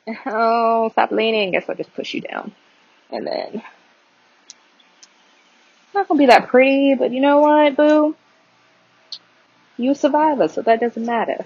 Oh, stop leaning. Guess I'll just push you down. And then, not gonna be that pretty, but you know what, boo? You a survivor, so that doesn't matter.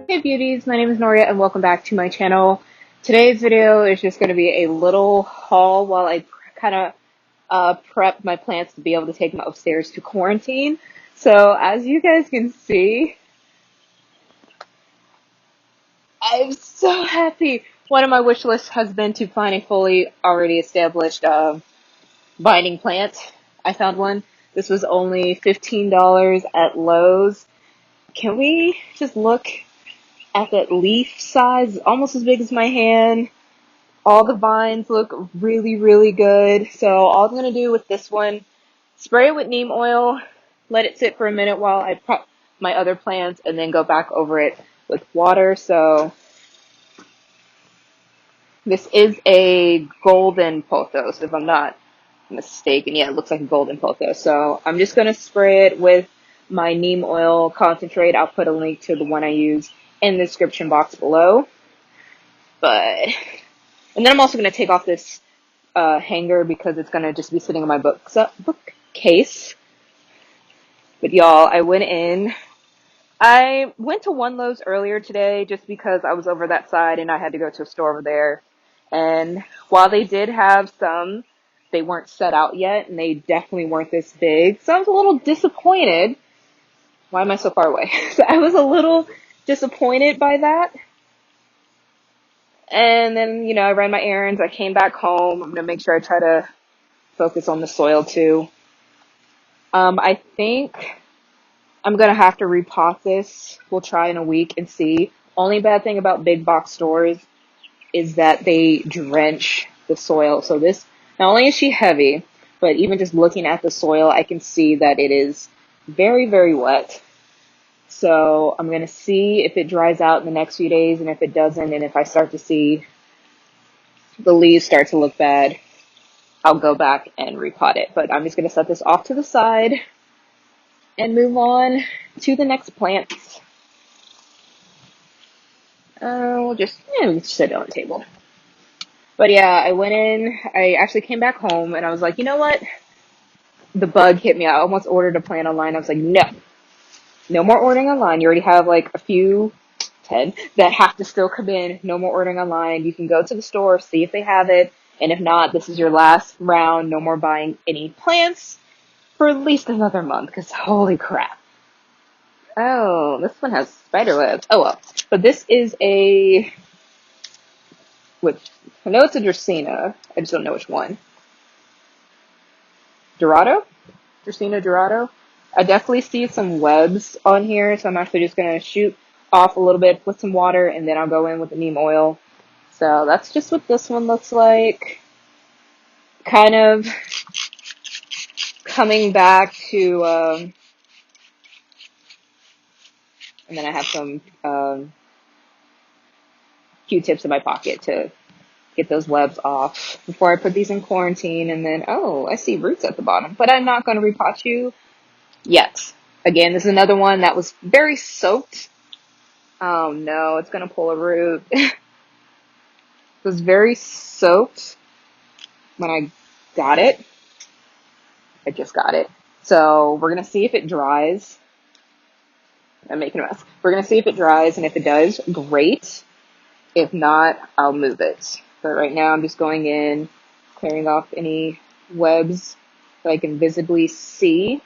Hey beauties, my name is Noria and welcome back to my channel. Today's video is just going to be a little haul while I kind of prep my plants to be able to take them upstairs to quarantine. So as you guys can see, I'm so happy. One of my wish lists has been to find a fully already established binding plant. I found one. This was only $15 at Lowe's. Can we just look at that leaf size? Almost as big as my hand. All the vines look really, really good. So all I'm going to do with this one, spray it with neem oil, let it sit for a minute while I prep my other plants, and then go back over it with water. So this is a golden pothos, if I'm not mistaken. Yeah, it looks like a golden pothos. So I'm just going to spray it with my neem oil concentrate. I'll put a link to the one I use in the description box below. And then I'm also going to take off this hanger because it's going to just be sitting in my bookcase. But y'all, I went to one Lowe's earlier today just because I was over that side and I had to go to a store over there. And while they did have some, they weren't set out yet and they definitely weren't this big. So I was a little disappointed. Why am I so far away? So I was a little disappointed by that. And then, I ran my errands. I came back home. I'm going to make sure I try to focus on the soil too. I think I'm going to have to repot this. We'll try in a week and see. Only bad thing about big box stores is that they drench the soil. So this, not only is she heavy, but even just looking at the soil, I can see that it is very, very wet. So I'm going to see if it dries out in the next few days, and if it doesn't, and if I start to see the leaves start to look bad, I'll go back and repot it. But I'm just going to set this off to the side and move on to the next plants. We'll just sit it on the table. But yeah, I actually came back home, and I was like, you know what? The bug hit me. I almost ordered a plant online. I was like, no more ordering online. You already have like a few, 10, that have to still come in. No more ordering online. You can go to the store, see if they have it. And if not, this is your last round. No more buying any plants for at least another month, because holy crap. Oh, this one has spider webs. Oh well. But this is which, I know it's a Dracaena. I just don't know which one. Dorado? Dracaena Dorado? I definitely see some webs on here, so I'm actually just going to shoot off a little bit with some water, and then I'll go in with the neem oil. So that's just what this one looks like. Kind of coming back to, and then I have some Q-tips in my pocket to get those webs off before I put these in quarantine. And then, oh, I see roots at the bottom, but I'm not going to repot you yet. Again, this is another one that was very soaked. Oh no, it's going to pull a root. It was very soaked when I got it. I just got it. So we're going to see if it dries. I'm making a mess. We're going to see if it dries, and if it does, great. If not, I'll move it. But right now I'm just going in, clearing off any webs that I can visibly see.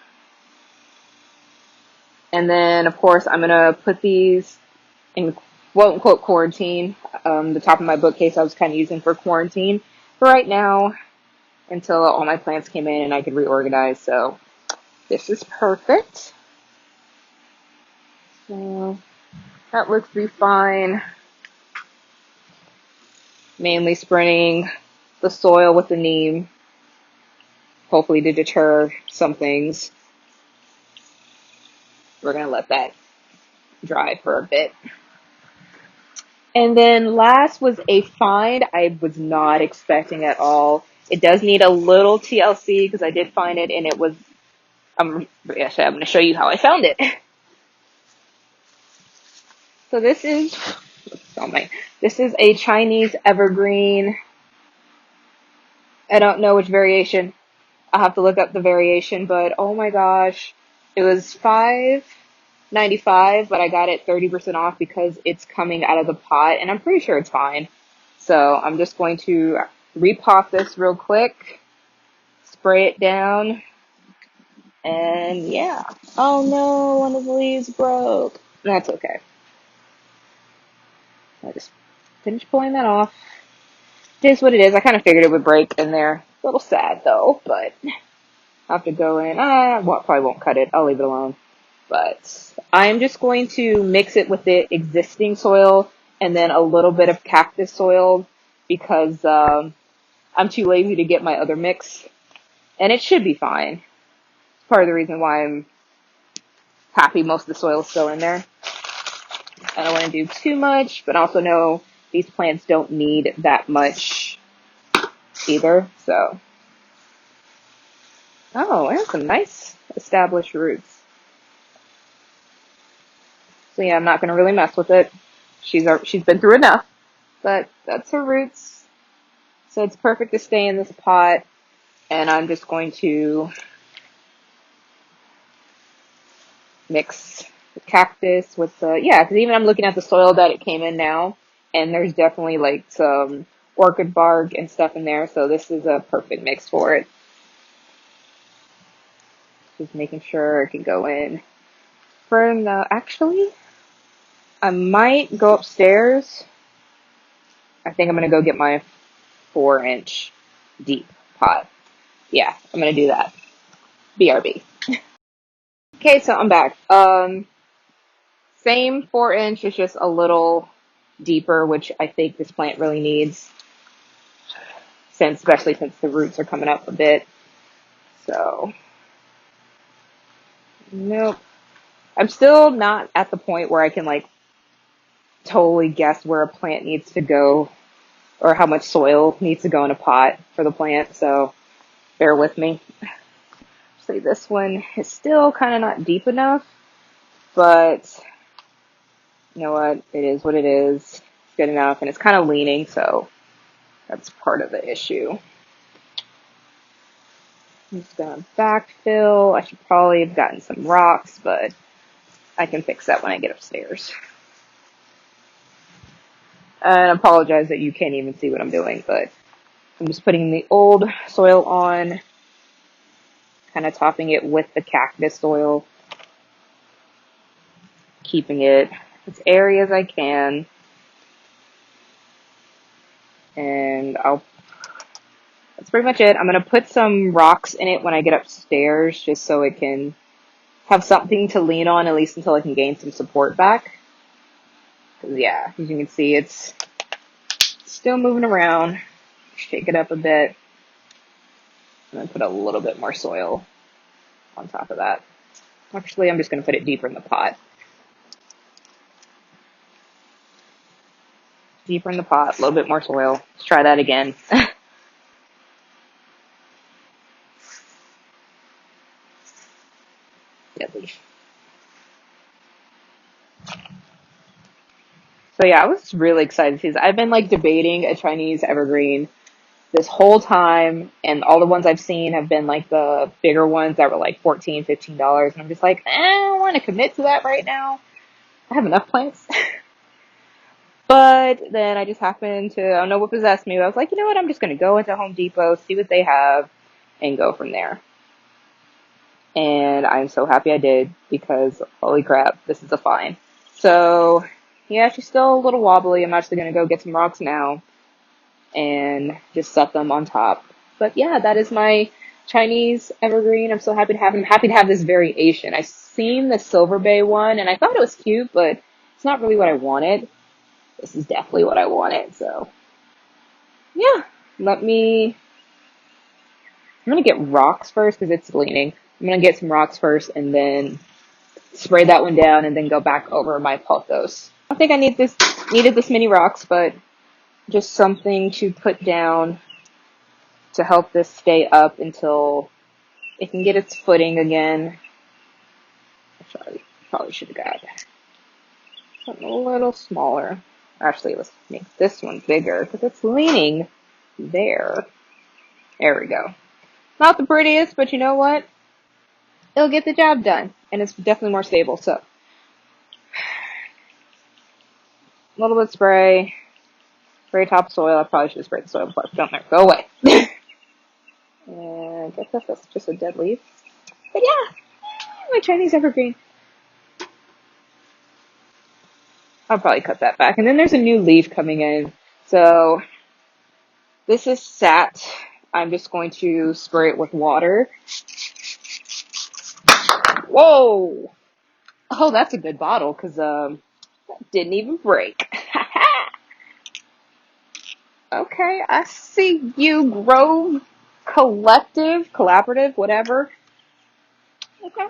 And then, of course, I'm going to put these in quote-unquote quarantine. The top of my bookcase I was kind of using for quarantine for right now until all my plants came in and I could reorganize. So this is perfect. So that looks to be fine. Mainly spraying the soil with the neem, hopefully to deter some things. We're going to let that dry for a bit. And then last was a find I was not expecting at all. It does need a little TLC because I did find it, and it was Actually, I'm going to show you how I found it. So this is a Chinese evergreen. I don't know which variation. I'll have to look up the variation, but oh my gosh, it was $5.95, but I got it 30% off because it's coming out of the pot, and I'm pretty sure it's fine. So I'm just going to repot this real quick, spray it down, and yeah. Oh no, one of the leaves broke. That's okay. I just finished pulling that off. It is what it is. I kind of figured it would break in there. A little sad though, but I'll have to go in. Probably won't cut it. I'll leave it alone. But I'm just going to mix it with the existing soil and then a little bit of cactus soil because I'm too lazy to get my other mix. And it should be fine. It's part of the reason why I'm happy most of the soil is still in there. I don't want to do too much, but also know these plants don't need that much either. So, oh, it has some nice established roots. So yeah, I'm not going to really mess with it. She's been through enough, but that's her roots. So it's perfect to stay in this pot. And I'm just going to mix the cactus with the, yeah, because even I'm looking at the soil that it came in now, and there's definitely like some orchid bark and stuff in there. So this is a perfect mix for it. Just making sure it can go in. Actually, I might go upstairs. I think I'm going to go get my 4-inch deep pot. Yeah, I'm going to do that. BRB. Okay, so I'm back. Same 4-inch, it's just a little deeper, which I think this plant really needs, especially since the roots are coming up a bit. So, nope. I'm still not at the point where I can like totally guess where a plant needs to go or how much soil needs to go in a pot for the plant, so bear with me. See, this one is still kind of not deep enough, but you know what? It is what it is. It's good enough, and it's kind of leaning, so that's part of the issue. I'm just gonna backfill. I should probably have gotten some rocks, but I can fix that when I get upstairs. And I apologize that you can't even see what I'm doing, but I'm just putting the old soil on, kind of topping it with the cactus soil, keeping it as airy as I can. And that's pretty much it. I'm going to put some rocks in it when I get upstairs, just so it can have something to lean on, at least until I can gain some support back. Because yeah, as you can see, it's still moving around. Shake it up a bit. And then put a little bit more soil on top of that. Actually, I'm just going to put it deeper in the pot. Deeper in the pot, a little bit more soil. Let's try that again. So yeah, I was really excited because I've been like debating a Chinese evergreen this whole time, and all the ones I've seen have been like the bigger ones that were like $14, $15, and I'm just like, I don't want to commit to that right now. I have enough plants. But then I just happened to, I don't know what possessed me, but I was like, you know what, I'm just going to go into Home Depot, see what they have, and go from there. And I'm so happy I did, because holy crap, this is a find. So, yeah, she's still a little wobbly. I'm actually going to go get some rocks now and just set them on top. But yeah, that is my Chinese evergreen. I'm so happy to have them. I'm happy to have this variation. I've seen the Silver Bay one, and I thought it was cute, but it's not really what I wanted. This is definitely what I wanted, so yeah. I'm going to get rocks first because it's leaning. I'm going to get some rocks first and then spray that one down and then go back over my Pothos. I don't think I needed this many rocks, but just something to put down to help this stay up until it can get its footing again. Probably should have got something a little smaller. Actually, let's make this one bigger because it's leaning there. There we go. Not the prettiest, but you know what? It'll get the job done, and it's definitely more stable. So, a little bit of spray topsoil. I probably should have sprayed the soil before I put it down there. Go away. And I guess that's just a dead leaf. But yeah, my Chinese evergreen. I'll probably cut that back. And then there's a new leaf coming in. So this is sat. I'm just going to spray it with water. Whoa! Oh, that's a good bottle because that didn't even break. Okay, I see you, Grove Collaborative, whatever. Okay.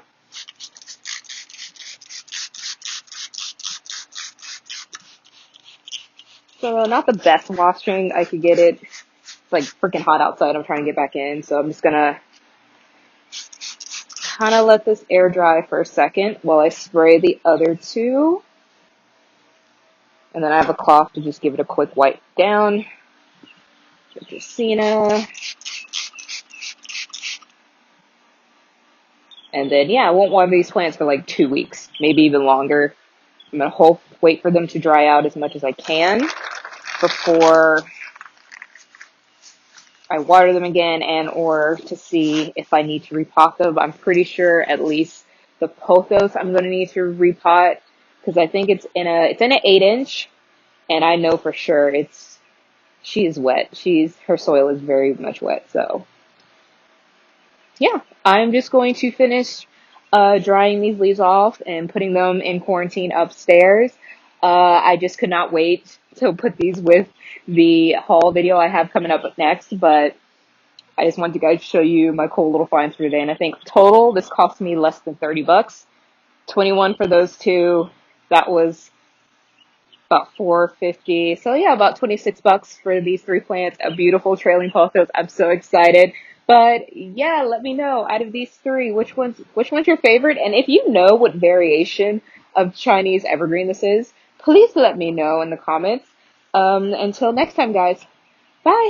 So not the best washing. I could get it. It's like freaking hot outside. I'm trying to get back in, so I'm just gonna kind of let this air dry for a second while I spray the other two. And then I have a cloth to just give it a quick wipe down. Dracena. And then, yeah, I won't water these plants for like 2 weeks, maybe even longer. I'm going to wait for them to dry out as much as I can before I water them again and or to see if I need to repot them. I'm pretty sure at least the Pothos I'm going to need to repot because I think it's in an 8-inch, and I know for sure she is wet. Her soil is very much wet. So yeah, I'm just going to finish drying these leaves off and putting them in quarantine upstairs. I just could not wait to put these with the haul video I have coming up next, but I just wanted to guys show you my cool little finds for today. And I think total this cost me less than $30. 21 for those two. That was about $4.50. So yeah, about $26 for these 3 plants. A beautiful trailing pothos. I'm so excited. But yeah, let me know out of these 3, which one's your favorite? And if you know what variation of Chinese evergreen this is, please let me know in the comments. Until next time, guys. Bye.